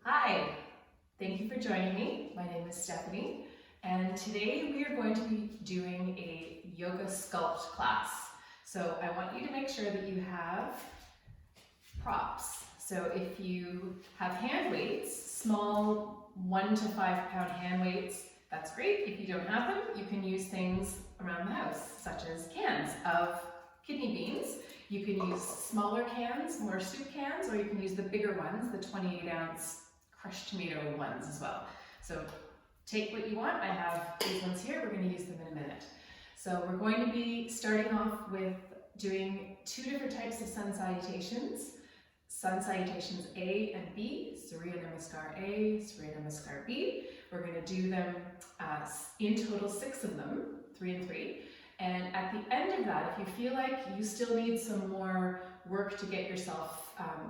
Hi, thank you for joining me. My name is Stephanie, and today we are going to be doing a yoga sculpt class. So I want you to make sure that you have props. So if you have hand weights, small 1 to 5 pound hand weights, that's great. If you don't have them, you can use things around the house, such as cans of kidney beans. You can use smaller cans, more soup cans, or you can use the bigger ones, the 28-ounce crushed tomato ones as well. So take what you want. I have these ones here. We're going to use them in a minute. So we're going to be starting off with doing 2 different types of sun salutations. Sun salutations A and B, Surya Namaskar A, Surya Namaskar B. We're going to do them in total 6 of them, 3 and 3. And at the end of that, if you feel like you still need some more work to get yourself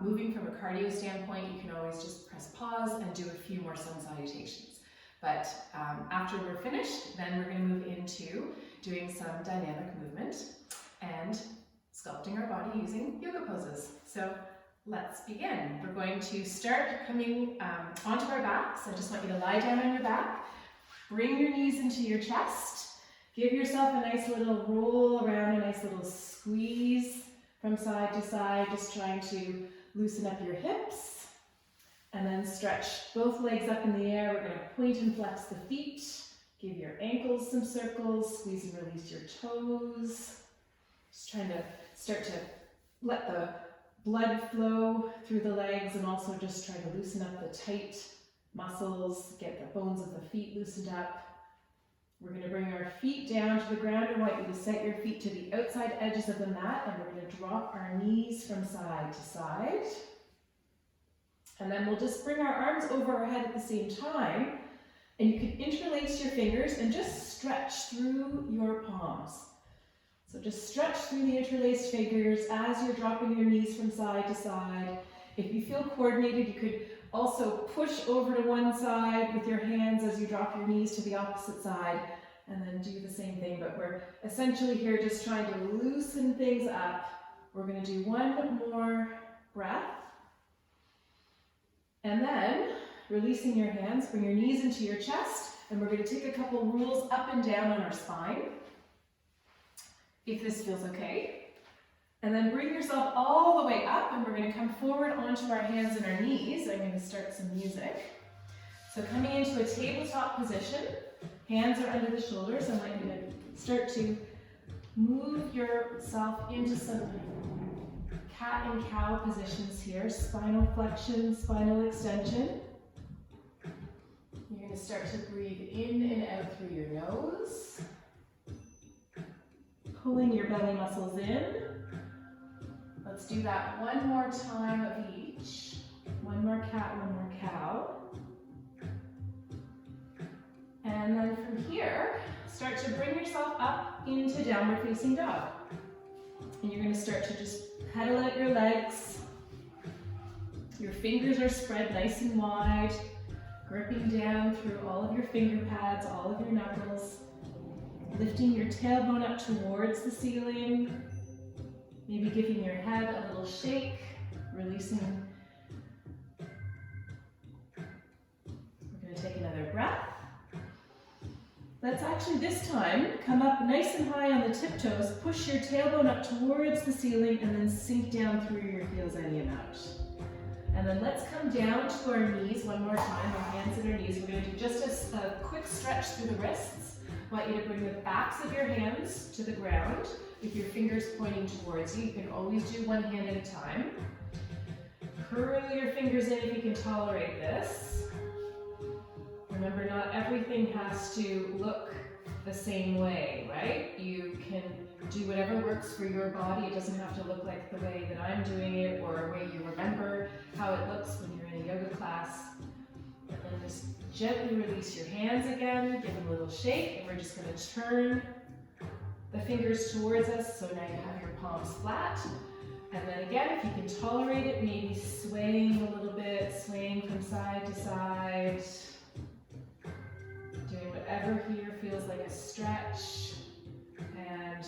moving from a cardio standpoint, you can always just press pause and do a few more sun salutations. But after we're finished, then we're going to move into doing some dynamic movement and sculpting our body using yoga poses. So let's begin. We're going to start coming onto our backs. I just want you to lie down on your back, bring your knees into your chest, give yourself a nice little roll around, a nice little squeeze from side to side, just trying to loosen up your hips, and then stretch both legs up in the air. We're going to point and flex the feet, give your ankles some circles, squeeze and release your toes. Just trying to start to let the blood flow through the legs, and also just try to loosen up the tight muscles, get the bones of the feet loosened up. We're going to bring our feet down to the ground. I want you to set your feet to the outside edges of the mat, and we're going to drop our knees from side to side. And then we'll just bring our arms over our head at the same time, and you can interlace your fingers and just stretch through your palms. So just stretch through the interlaced fingers as you're dropping your knees from side to side. If you feel coordinated, you could also push over to one side with your hands as you drop your knees to the opposite side, and then do the same thing. But we're essentially here just trying to loosen things up. We're going to do one more breath. And then, releasing your hands, bring your knees into your chest, and we're going to take a couple rolls up and down on our spine, if this feels okay. And then bring yourself all the way up, and we're going to come forward onto our hands and our knees. I'm going to start some music. So coming into a tabletop position, hands are under the shoulders. I want you to start to move yourself into some cat and cow positions here. Spinal flexion, spinal extension. You're going to start to breathe in and out through your nose. Pulling your belly muscles in. Let's do that one more time of each. One more cat, one more cow. And then from here, start to bring yourself up into downward facing dog. And you're going to start to just pedal out your legs. Your fingers are spread nice and wide, gripping down through all of your finger pads, all of your knuckles. Lifting your tailbone up towards the ceiling. Maybe giving your head a little shake, releasing. We're going to take another breath. Let's actually this time come up nice and high on the tiptoes, push your tailbone up towards the ceiling, and then sink down through your heels any amount. And then let's come down to our knees one more time, our hands and our knees. We're going to do just a quick stretch through the wrists. I want you to bring the backs of your hands to the ground with your fingers pointing towards you. You can always do one hand at a time. Curl your fingers in if you can tolerate this. Remember, not everything has to look the same way, right? You can do whatever works for your body. It doesn't have to look like the way that I'm doing it, or a way you remember how it looks when you're in a yoga class. And then just gently release your hands again, give them a little shake, and we're just going to turn the fingers towards us, so now you have your palms flat. And then again, if you can tolerate it, maybe swaying a little bit, swaying from side to side. Doing whatever here feels like a stretch. And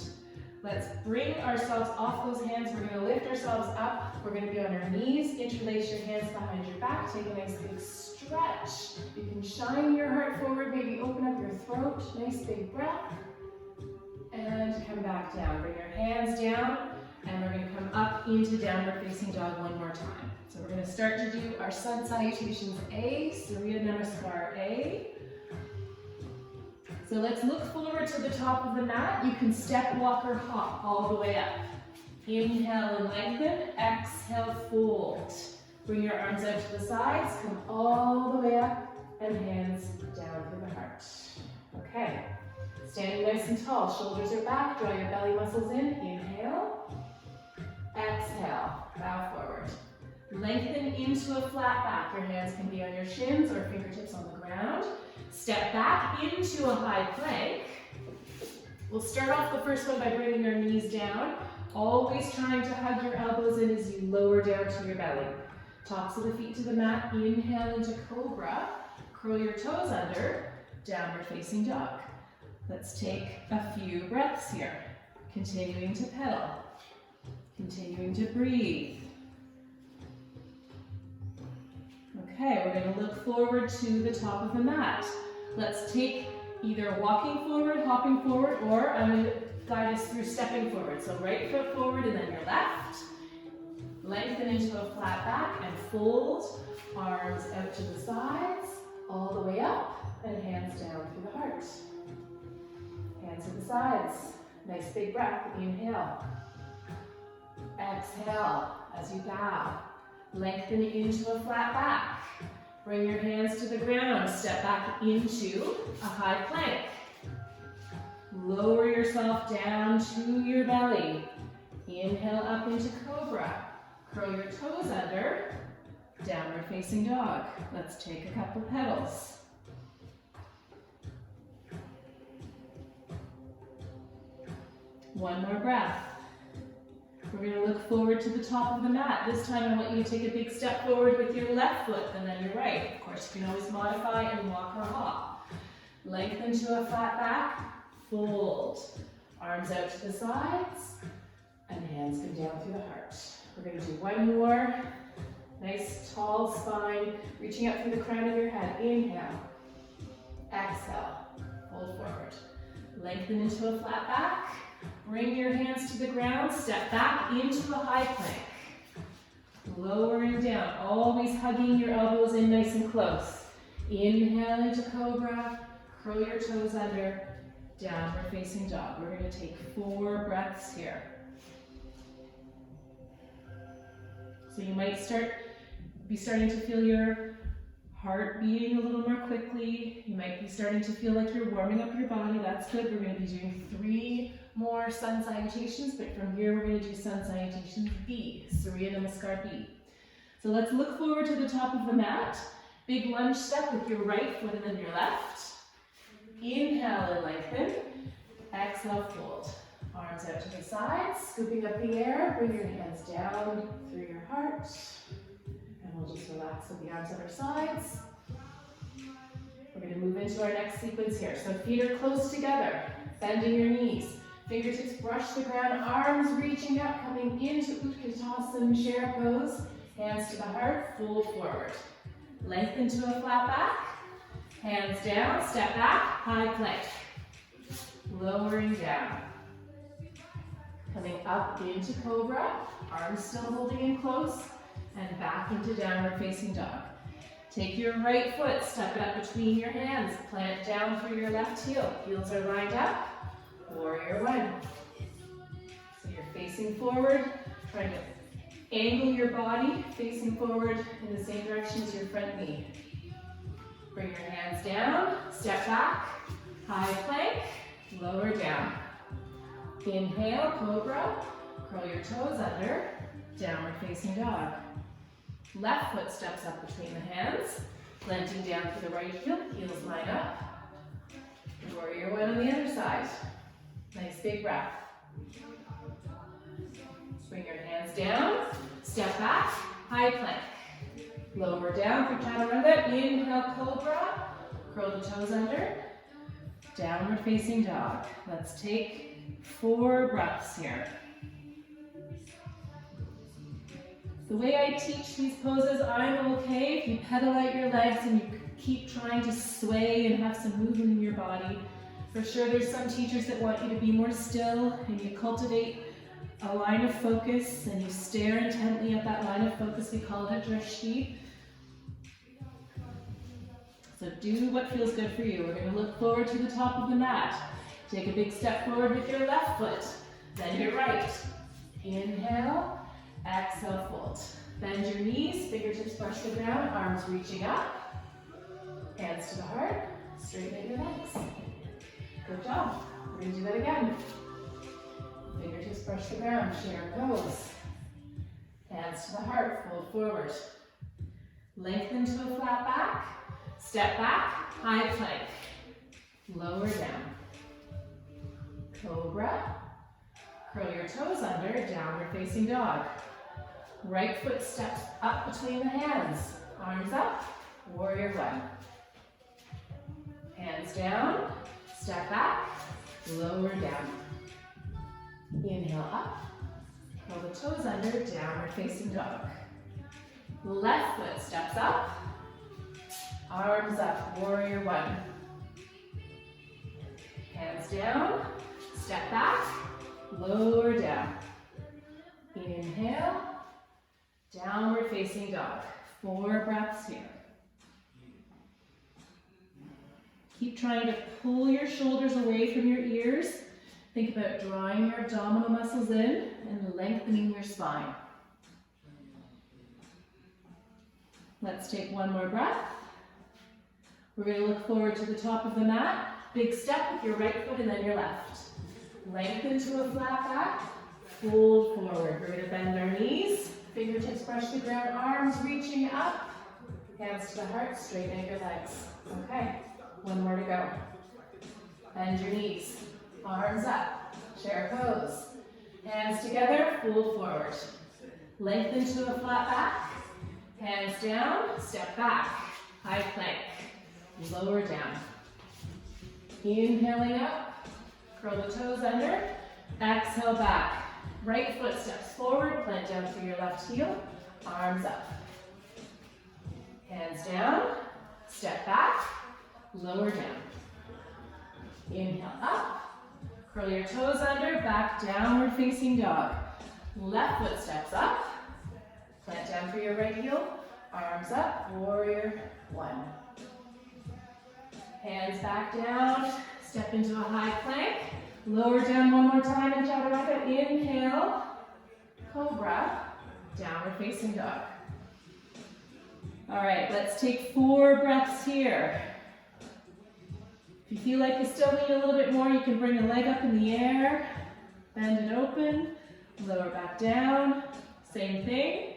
let's bring ourselves off those hands. We're going to lift ourselves up. We're going to be on our knees. Interlace your hands behind your your back, take a nice big stretch. You can shine your heart forward, maybe open up your throat, nice big breath. And come back down. Bring your hands down, and we're going to come up into downward facing dog one more time. So we're going to start to do our sun salutations A, Surya Namaskar A. So let's look forward to the top of the mat. You can step, walk, or hop all the way up. Inhale and lengthen, exhale, fold. Bring your arms out to the sides, come all the way up, and hands down through the heart. Okay. Standing nice and tall, shoulders are back, draw your belly muscles in, inhale, exhale, bow forward. Lengthen into a flat back, your hands can be on your shins or fingertips on the ground. Step back into a high plank. We'll start off the first one by bringing your knees down, always trying to hug your elbows in as you lower down to your belly. Tops of the feet to the mat, inhale into cobra, curl your toes under, downward facing dog. Let's take a few breaths here. Continuing to pedal. Continuing to breathe. Okay, we're going to look forward to the top of the mat. Let's take either walking forward, hopping forward, or I'm going to guide us through stepping forward. So right foot forward and then your left. Lengthen into a flat back and fold. Arms out to the sides, all the way up, and hands down through the heart. Hands to the sides. Nice big breath. Inhale. Exhale as you bow. Lengthen into a flat back. Bring your hands to the ground. Step back into a high plank. Lower yourself down to your belly. Inhale up into cobra. Curl your toes under. Downward facing dog. Let's take a couple pedals. One more breath. We're going to look forward to the top of the mat. This time I want you to take a big step forward with your left foot and then your right. Of course, you can always modify and walk or hop. Lengthen to a flat back, fold. Arms out to the sides, and hands come down through the heart. We're going to do one more. Nice tall spine, reaching up through the crown of your head. Inhale. Exhale. Fold forward. Lengthen into a flat back. Bring your hands to the ground, step back into a high plank. Lowering down, always hugging your elbows in nice and close. Inhale into cobra, curl your toes under, downward facing dog. We're going to take 4 breaths here. So you might be starting to feel your heart beating a little more quickly. You might be starting to feel like you're warming up your body. That's good. We're going to be doing 3 more sun salutations, but from here we're going to do sun salutations B, Surya Namaskar B. So let's look forward to the top of the mat. Big lunge step with your right foot and then your left. Inhale and lengthen. Exhale, fold. Arms out to the sides, scooping up the air. Bring your hands down through your heart. And we'll just relax with the arms at our sides. We're going to move into our next sequence here. So feet are close together, bending your knees. Fingertips brush the ground, arms reaching up, coming into Utkatasana chair pose. Hands to the heart, fold forward. Lengthen to a flat back. Hands down, step back, high plank. Lowering down. Coming up into cobra, arms still holding in close, and back into downward facing dog. Take your right foot, step it up between your hands, plant down through your left heel. Heels are lined up. Warrior one. So you're facing forward, trying to angle your body, facing forward in the same direction as your front knee. Bring your hands down, step back, high plank, lower down. Inhale, cobra, curl your toes under, downward facing dog. Left foot steps up between the hands, planting down through the right heel, heels line up. Warrior one on the other side. Nice big breath. Bring your hands down, step back, high plank. Lower down for chaturanga. Inhale, cobra. Curl the toes under. Downward facing dog. Let's take 4 breaths here. The way I teach these poses, I'm okay if you pedal out your legs and you keep trying to sway and have some movement in your body. For sure, there's some teachers that want you to be more still and you cultivate a line of focus and you stare intently at that line of focus. We call it a drishti. So do what feels good for you. We're going to look forward to the top of the mat. Take a big step forward with your left foot, then your right. Inhale, exhale, fold. Bend your knees, fingertips brush the ground, arms reaching up. Hands to the heart, straighten your legs. Good job. We're going to do that again. Fingertips brush the ground, chair pose. Hands to the heart, fold forward. Lengthen to a flat back. Step back, high plank. Lower down. Cobra. Curl your toes under, downward facing dog. Right foot steps up between the hands. Arms up, warrior one. Hands down, step back, lower down. Inhale up, curl the toes under, downward facing dog. Left foot steps up, arms up, warrior one. Hands down, step back, lower down. Inhale, downward facing dog. 4 breaths here. Keep trying to pull your shoulders away from your ears. Think about drawing your abdominal muscles in and lengthening your spine. Let's take 1 more breath. We're going to look forward to the top of the mat. Big step with your right foot and then your left. Lengthen to a flat back. Fold forward. We're going to bend our knees. Fingertips brush the ground, arms reaching up. Hands to the heart, straighten out your legs. Okay, 1 more to go. Bend your knees. Arms up. Chair pose. Hands together, fold forward. Lengthen to a flat back. Hands down, step back. High plank. Lower down. Inhaling up. Curl the toes under. Exhale back. Right foot steps forward, plant down through your left heel, arms up. Hands down, step back, lower down. Inhale up, curl your toes under, back downward facing dog. Left foot steps up, plant down through your right heel, arms up, warrior one. Hands back down, step into a high plank. Lower down 1 more time in chaturanga. Inhale, cobra, downward facing dog. All right, let's take 4 breaths here. If you feel like you still need a little bit more, you can bring a leg up in the air, bend it open, lower back down, same thing.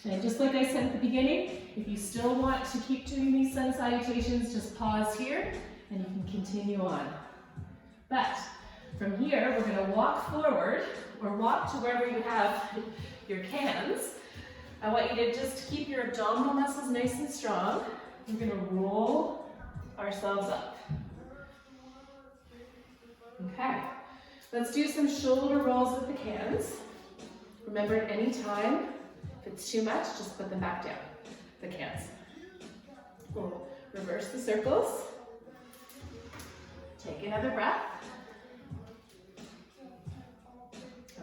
And just like I said at the beginning, if you still want to keep doing these sun salutations, just pause here and you can continue on. But from here, we're going to walk forward or walk to wherever you have your cans. I want you to just keep your abdominal muscles nice and strong. We're going to roll ourselves up. Okay, let's do some shoulder rolls with the cans. Remember, at any time, if it's too much, just put them back down, the cans. We'll reverse the circles. Take another breath.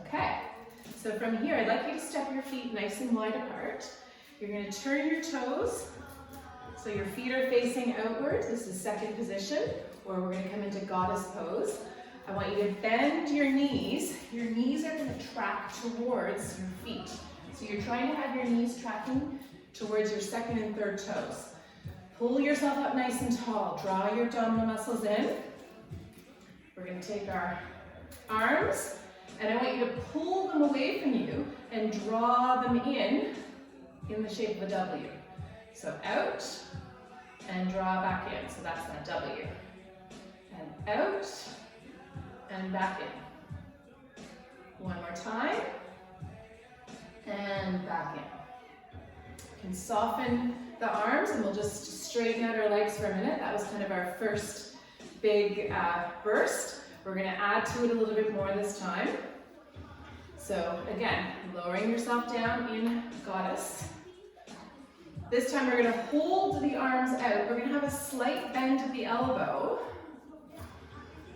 Okay, so from here, I'd like you to step your feet nice and wide apart. You're going to turn your toes, so your feet are facing outward. This is second position, or we're going to come into goddess pose. I want you to bend your knees. Your knees are going to track towards your feet. So you're trying to have your knees tracking towards your second and third toes. Pull yourself up nice and tall. Draw your abdominal muscles in. We're going to take our arms, and I want you to pull them away from you and draw them in the shape of a W. So out, and draw back in. So that's that W. And out, and back in. 1 more time, and back in. You can soften the arms, and we'll just straighten out our legs for a minute. That was kind of our first big burst. We're going to add to it a little bit more this time. So again, lowering yourself down in goddess. This time we're going to hold the arms out. We're going to have a slight bend to the elbow.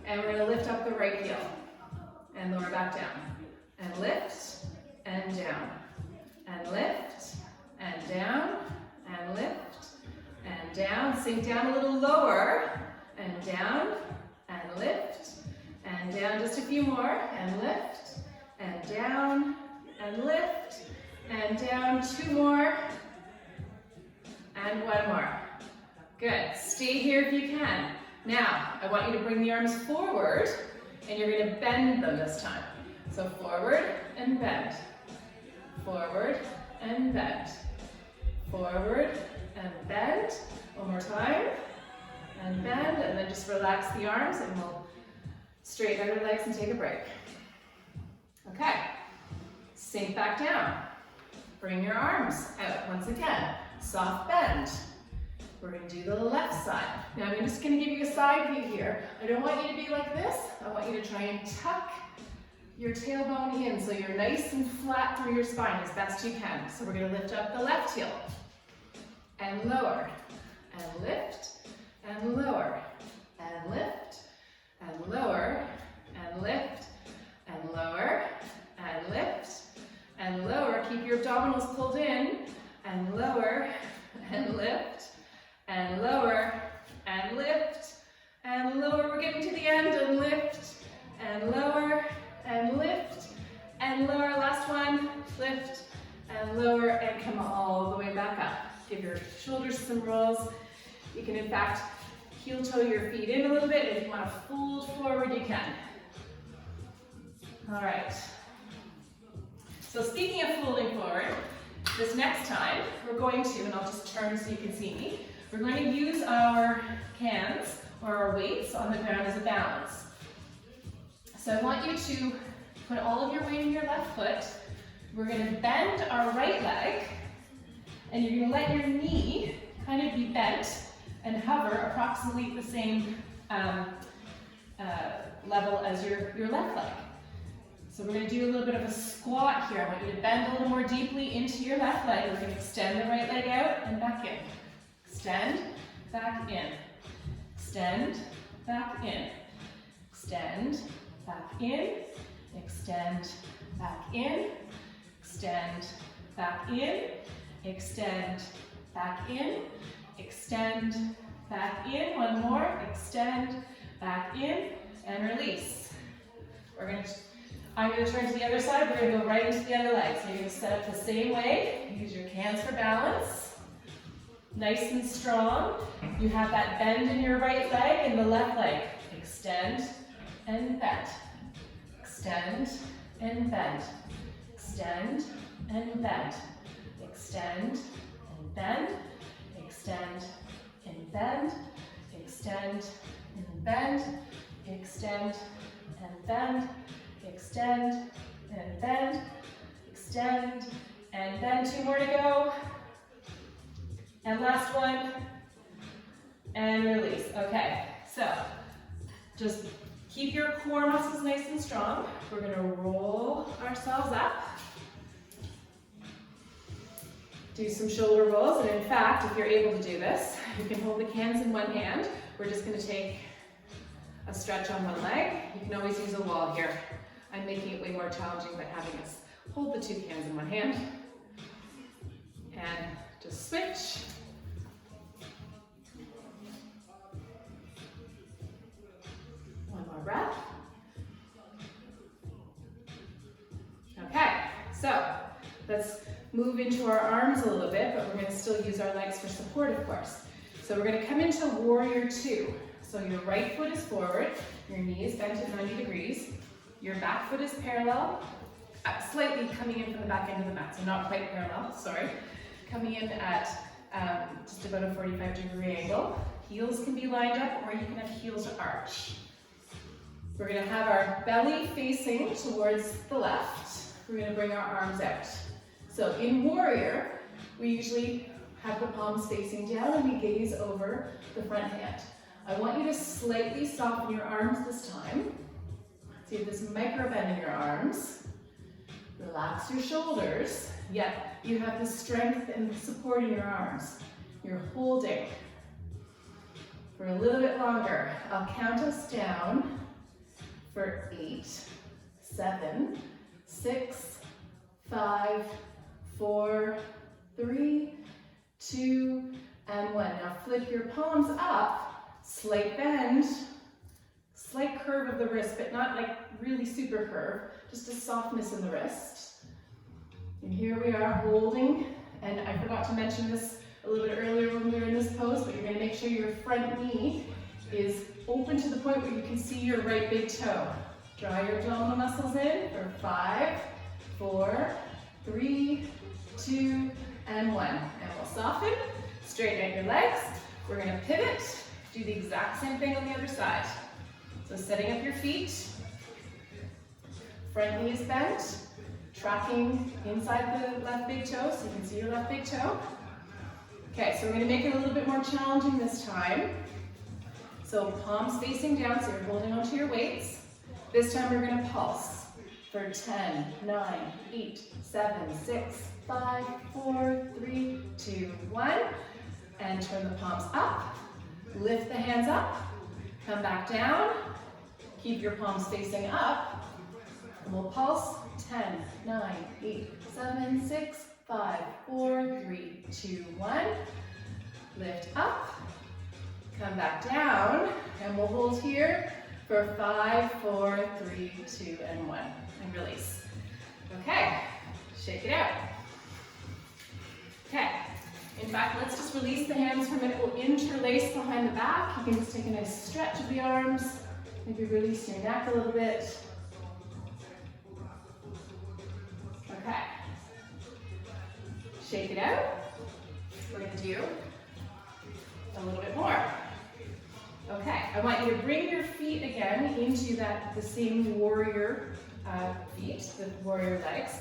And we're going to lift up the right heel. And lower back down. And lift, and down. And lift, and down. And lift, and down. Sink down a little lower. And down, and lift, and down. Just a few more. And lift, and down, and lift, and down. 2 more. And 1 more. Good. Stay here if you can. Now, I want you to bring the arms forward, and you're going to bend them this time. So forward and bend. Forward and bend. Forward and bend. 1 more time. And bend, and then just relax the arms, and we'll straighten out our legs and take a break. Okay. Sink back down. Bring your arms out once again. Soft bend. We're going to do the left side. Now I'm just going to give you a side view here. I don't want you to be like this. I want you to try and tuck your tailbone in so you're nice and flat through your spine as best you can. So we're going to lift up the left heel and lower and lift and lower and lift and lower and lift and lower and lift and lower. Keep your abdominals pulled in and lower and lift and lower and lift and lower. We're getting to the end and lift and lower and lift and lower. Last one, lift and lower and come all the way back up. Give your shoulders some rolls. You can in fact heel toe your feet in a little bit. If you want to fold forward, you can. All right. So speaking of folding forward, this next time we're going to, and I'll just turn so you can see me, we're going to use our cans or our weights on the ground as a balance. So I want you to put all of your weight in your left foot. We're going to bend our right leg, and you're going to let your knee kind of be bent and hover approximately the same level as your left leg. So we're going to do a little bit of a squat here. I want you to bend a little more deeply into your left leg. We're going to extend the right leg out and back in. Extend, back in. Extend, back in. Extend, back in. Extend, back in. Extend, back in. Extend, back in. Extend, back in. 1 more. Extend, back in, and release. I'm going to turn to the other side. We're going to go right into the other leg. So you're going to set up the same way. Use your cans for balance. Nice and strong. You have that bend in your right leg and the left leg. Extend and bend. Extend and bend. Extend and bend. Extend and bend. Extend and bend. Extend and bend. Extend and bend. Extend and bend, extend and bend. 2 more to go. And last one. And release. Okay, so just keep your core muscles nice and strong. We're going to roll ourselves up. Do some shoulder rolls. And in fact, if you're able to do this, you can hold the cans in one hand. We're just going to take a stretch on one leg. You can always use a wall here. I'm making it way more challenging by having us hold the 2 cans in one hand. And just switch. One more breath. Okay, so let's move into our arms a little bit, but we're going to still use our legs for support, of course. So we're going to come into warrior 2. So your right foot is forward, your knee is bent at 90 degrees. Your back foot is parallel, slightly coming in from the back end of the mat, so not quite parallel, sorry. Coming in at just about a 45-degree angle. Heels can be lined up, or you can have heels to arch. We're going to have our belly facing towards the left. We're going to bring our arms out. So in warrior, we usually have the palms facing down and we gaze over the front hand. I want you to slightly soften your arms this time. So you have this micro bend in your arms. Relax your shoulders, yet you have the strength and support in your arms. You're holding for a little bit longer. I'll count us down for 8, 7, 6, 5, 4, 3, 2, and 1. Now flip your palms up, slight bend, slight curve of the wrist, but not like really super curve, just a softness in the wrist. And here we are holding, and I forgot to mention this a little bit earlier when we were in this pose, but you're going to make sure your front knee is open to the point where you can see your right big toe. Draw your abdominal muscles in for 5, 4, 3, 2, and 1. And we'll soften, straighten out your legs. We're going to pivot, do the exact same thing on the other side. So setting up your feet, front knee is bent, tracking inside the left big toe so you can see your left big toe. Okay, so we're going to make it a little bit more challenging this time. So palms facing down, so you're holding onto your weights. This time we're going to pulse for 10, 9, 8, 7, 6, 5, 4, 3, 2, 1. And turn the palms up. Lift the hands up. Come back down. Keep your palms facing up. And we'll pulse 10, 9, 8, 7, 6, 5, 4, 3, 2, 1. Lift up. Come back down. And we'll hold here for 5, 4, 3, 2, and 1. And release. Okay, shake it out. Okay, in fact, let's just release the hands for a minute. We'll interlace behind the back. You can just take a nice stretch of the arms. Maybe release your neck a little bit. Okay. Shake it out. We're going to do a little bit more. Okay, I want you to bring your feet again into the same warrior feet, the warrior legs.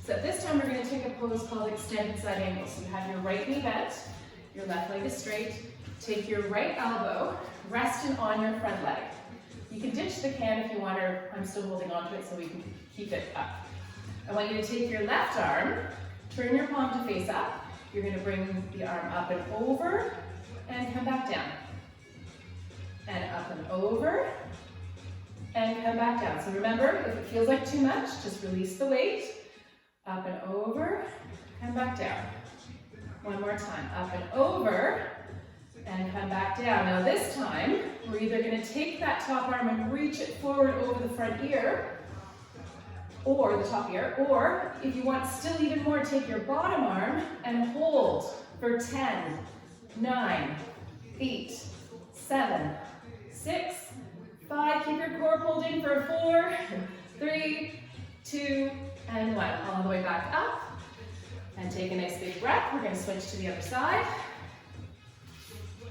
So this time we're going to take a pose called extended side angle. So you have your right knee bent, your left leg is straight. Take your right elbow, resting on your front leg. You can ditch the can if you want, or I'm still holding on to it so we can keep it up. I want you to take your left arm, turn your palm to face up. You're going to bring the arm up and over, and come back down. And up and over, and come back down. So remember, if it feels like too much, just release the weight. Up and over, and back down. One more time, up and over, and come back down. Now this time, we're either going to take that top arm and reach it forward over the front ear, or the top ear, or if you want still even more, take your bottom arm and hold for 10, 9, 8, 7, 6, 5, keep your core pulled in for 4, 3, 2, and 1. All the way back up. And take a nice big breath. We're going to switch to the other side.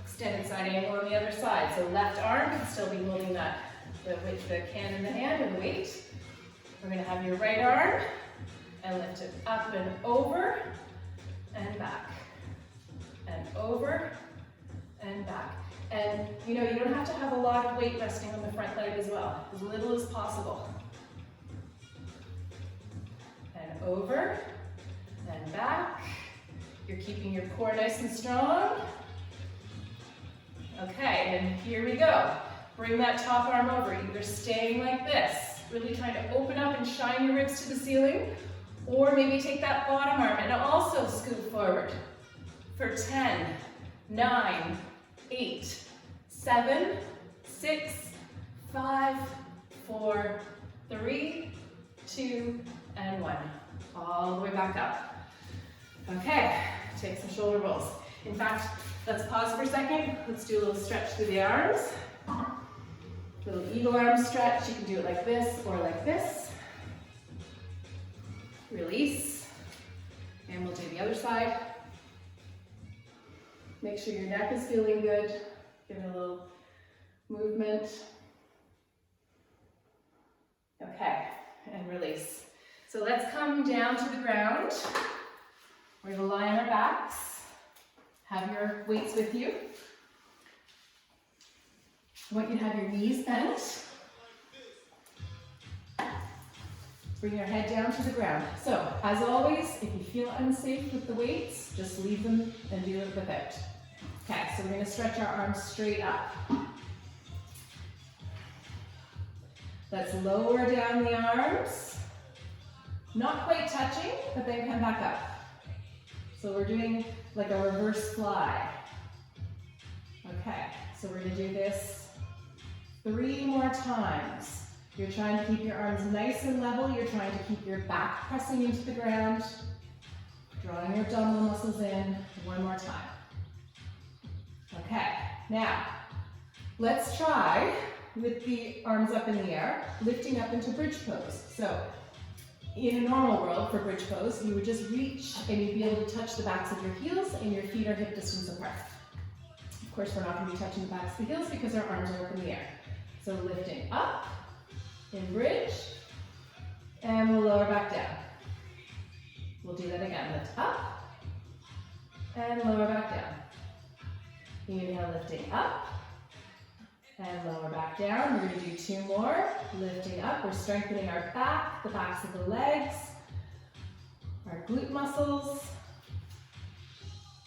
Extended side angle on the other side. So left arm can still be holding that, the can in the hand or the weight. We're going to have your right arm and lift it up and over and back. And over and back. And you know, you don't have to have a lot of weight resting on the front leg as well. As little as possible. And over and back. You're keeping your core nice and strong. Okay, and here we go. Bring that top arm over, either staying like this, really trying to open up and shine your ribs to the ceiling, or maybe take that bottom arm and also scoot forward for 10, 9, 8, 7, 6, 5, 4, 3, 2, and 1. All the way back up. Okay, take some shoulder rolls. In fact, let's pause for a second. Let's do a little stretch through the arms. Little eagle arm stretch. You can do it like this or like this. Release. And we'll do the other side. Make sure your neck is feeling good. Give it a little movement. Okay, and release. So let's come down to the ground. We're going to lie on our backs. Have your weights with you. I want you to have your knees bent. bring your head down to the ground. So, as always, if you feel unsafe with the weights, just leave them and do it without. Okay, so we're going to stretch our arms straight up. Let's lower down the arms. Not quite touching, but then come back up. So we're doing like a reverse fly. Okay, so we're going to do this 3 more times. You're trying to keep your arms nice and level. You're trying to keep your back pressing into the ground. Drawing your abdominal muscles in. 1 more time. Okay, now let's try with the arms up in the air, lifting up into bridge pose. So in a normal world for bridge pose, you would just reach and you'd be able to touch the backs of your heels and your feet are hip distance apart. Of course, we're not going to be touching the backs of the heels because our arms are up in the air. So lifting up in bridge, and we'll lower back down. We'll do that again. Lift up, and lower back down. Inhale, lifting up, and lower back down. We're going to do 2 more. Lifting up, we're strengthening our back, the backs of the legs, our glute muscles.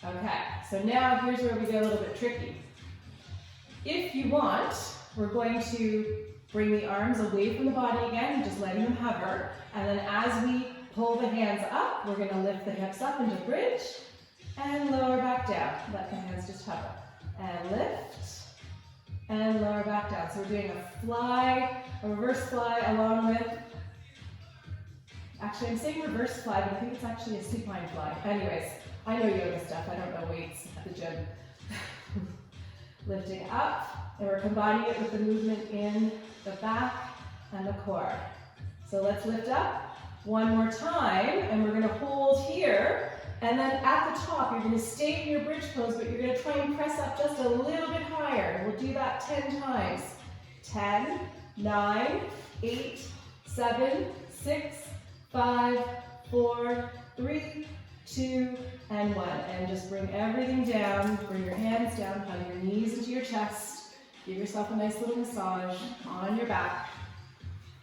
Okay, so now here's where we get a little bit tricky. If you want, we're going to bring the arms away from the body again, just letting them hover. And then as we pull the hands up, we're going to lift the hips up into bridge and lower back down. Let the hands just hover. And lift and lower back down. So we're doing a fly, a reverse fly along with, actually I'm saying reverse fly, but I think it's actually a supine fly. Anyways, I know yoga stuff, I don't know weights at the gym. Lifting up, and we're combining it with the movement in the back and the core. So let's lift up 1 more time, and we're gonna hold here, and then at the top, you're gonna stay in your bridge pose, but you're gonna try and press up just a little bit higher. We'll do that 10 times. 10, 9, 8, 7, 6, 5, 4, 3, 2, and 1. And just bring everything down. Bring your hands down, hug your knees into your chest. Give yourself a nice little massage on your back.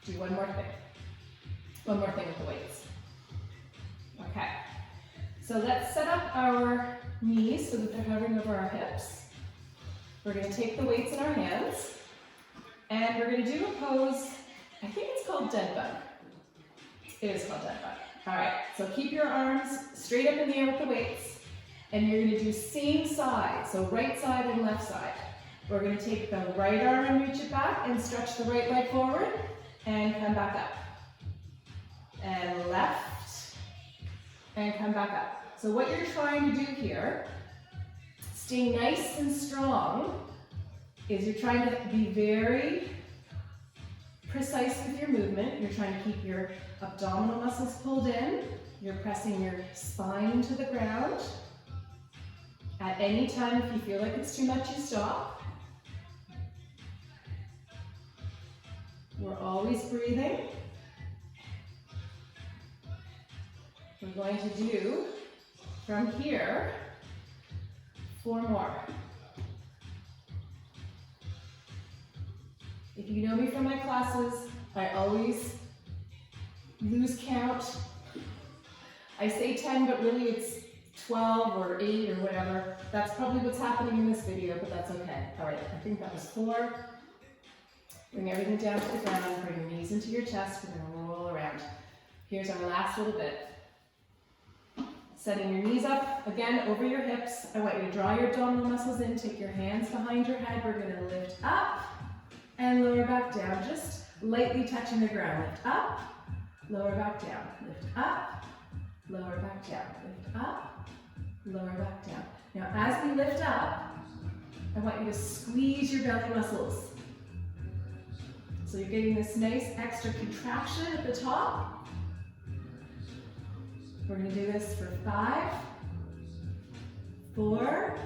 Do 1 more thing. 1 more thing with the weights. Okay. So let's set up our knees so that they're hovering over our hips. We're going to take the weights in our hands, and we're going to do a pose, I think it's called dead bug. It is called dead bug. All right, so keep your arms straight up in the air with the weights, and you're going to do same side, so right side and left side. We're going to take the right arm and reach it back and stretch the right leg forward and come back up. And left, and come back up. So what you're trying to do here, stay nice and strong, is you're trying to be very precise with your movement. You're trying to keep your abdominal muscles pulled in. You're pressing your spine into the ground. At any time, if you feel like it's too much, you stop. We're always breathing. We're going to do, from here, 4 more. If you know me from my classes, I always lose count. I say 10, but really it's 12 or 8 or whatever. That's probably what's happening in this video, but that's okay. All right, I think that was 4. Bring everything down to the ground, bring your knees into your chest, we're gonna roll around. Here's our last little bit. Setting your knees up, again, over your hips. I want you to draw your abdominal muscles in, take your hands behind your head. We're gonna lift up and lower back down, just lightly touching the ground. Lift up, lower back down. Lift up, lower back down. Lift up, lower back down. Now, as we lift up, I want you to squeeze your belly muscles. So you're getting this nice extra contraction at the top. We're going to do this for 5, 4,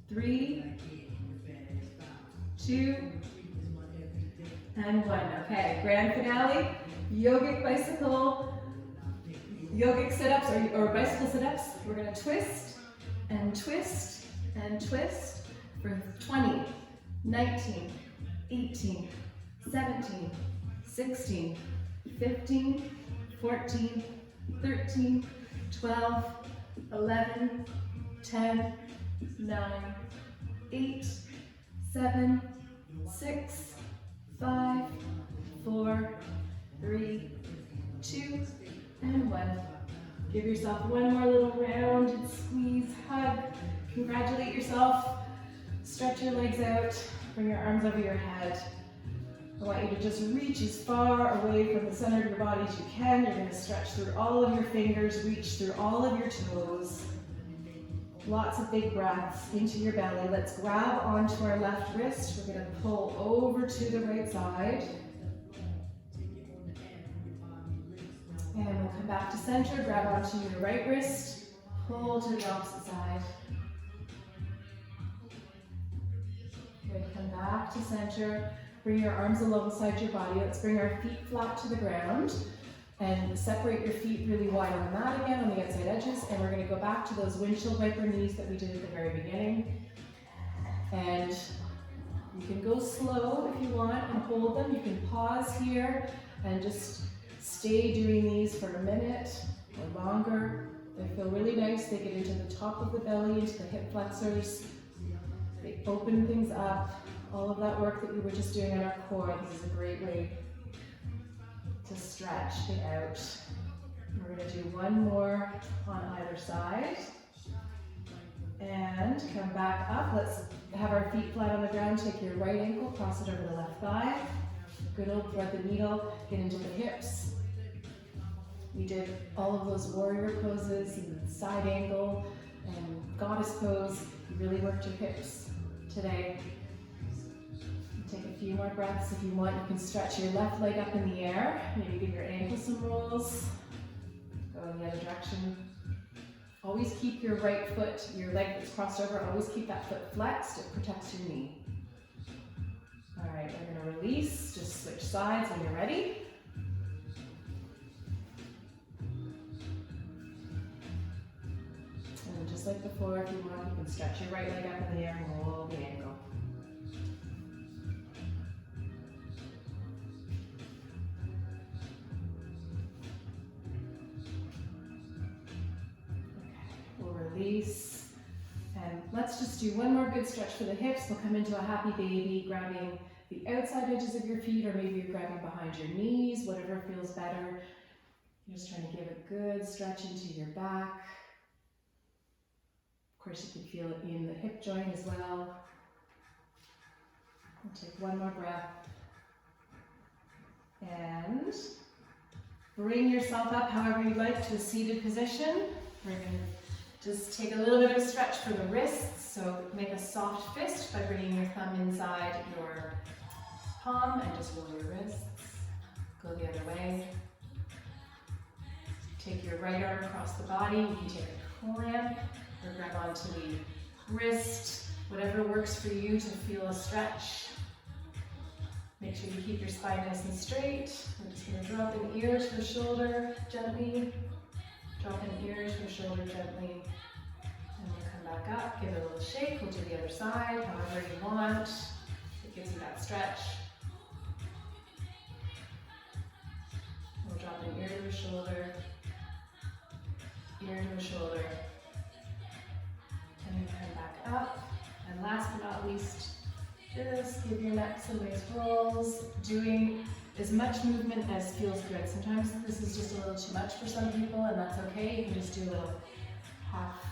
3, 2, and 1. Okay, grand finale, yogic bicycle, yogic sit-ups or bicycle sit-ups. We're going to twist and twist and twist for 20, 19, 18, 17, 16, 15, 14, 13, 12, 11, 10, 9, 8, 7, 6, 5, 4, 3, 2, and 1. Give yourself one more little rounded squeeze, hug. Congratulate yourself. Stretch your legs out. Bring your arms over your head. I want you to just reach as far away from the center of your body as you can. You're going to stretch through all of your fingers, reach through all of your toes. Lots of big breaths into your belly. Let's grab onto our left wrist. We're going to pull over to the right side. And we'll come back to center. Grab onto your right wrist. Pull to the opposite side. Good. Come back to center. Bring your arms alongside your body. Let's bring our feet flat to the ground and separate your feet really wide on the mat again on the outside edges. And we're going to go back to those windshield wiper knees that we did at the very beginning. And you can go slow if you want and hold them. You can pause here and just stay doing these for a minute or longer. They feel really nice. They get into the top of the belly, into the hip flexors. They open things up. All of that work that we were just doing on our core, this is a great way to stretch it out. We're going to do one more on either side. And come back up. Let's have our feet flat on the ground. Take your right ankle, cross it over the left thigh. Good old thread the needle, get into the hips. We did all of those warrior poses and side angle and goddess pose. You really worked your hips today. Take a few more breaths if you want. You can stretch your left leg up in the air. Maybe give your ankle some rolls. Go in the other direction. Always keep your right foot, your leg that's crossed over, always keep that foot flexed. It protects your knee. All right, we're going to release. Just switch sides when you're ready. And just like before, if you want, you can stretch your right leg up in the air and roll the ankle. Release. And let's just do one more good stretch for the hips. We'll come into a happy baby, grabbing the outside edges of your feet, or maybe you're grabbing behind your knees, whatever feels better. You're just trying to give a good stretch into your back. Of course, you can feel it in the hip joint as well. We'll take one more breath. And bring yourself up however you'd like to a seated position. We're going to just take a little bit of a stretch for the wrists. So make a soft fist by bringing your thumb inside your palm and just roll your wrists. Go the other way. Take your right arm across the body. You can take a clamp or grab onto the wrist, whatever works for you to feel a stretch. Make sure you keep your spine nice and straight. We're just going to drop an ear to the shoulder gently. Drop an ear to the shoulder gently. And we'll come back up, give it a little shake. We'll do the other side, however you want. It gives you that stretch. We'll drop an ear to the shoulder, ear to the shoulder. And then come back up. And last but not least, just give your neck some nice rolls, doing as much movement as feels good. Sometimes this is just a little too much for some people, and that's okay. You can just do a little half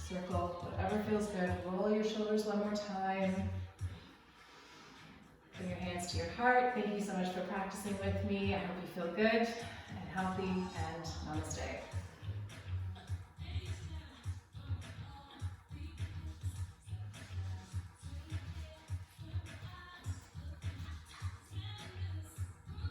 circle, whatever feels good. Roll your shoulders one more time. Bring your hands to your heart. Thank you so much for practicing with me. I hope you feel good and healthy, and namaste.